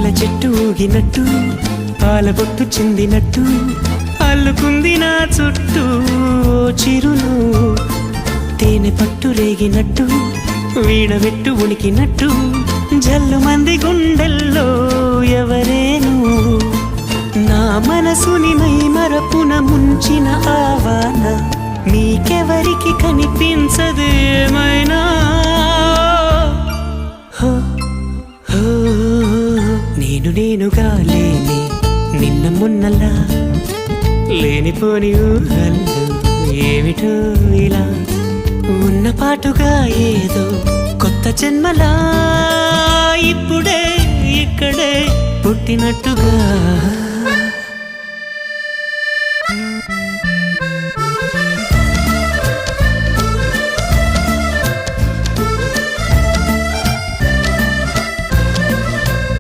పూల చెట్టు ఊగినట్టు పాల బొట్టు చిందినట్టు అల్లుకుంది నా చుట్టూ చిరును తేనె పట్టు రేగినట్టు వీడబెట్టు ఉనికినట్టు జల్లు మంది గుండెల్లో ఎవరేను నా మనసుని మై మరపున ముంచిన ఆవాన నీకెవరికి కనిపించదు ఏమైనా నేనుగా లేని నిన్న మొన్నలా లేనిపోని ఊహల్లో ఏమిటో ఇలా ఉన్న పాటుగా ఏదో కొత్త జన్మలా ఇప్పుడే ఇక్కడే పుట్టినట్టుగా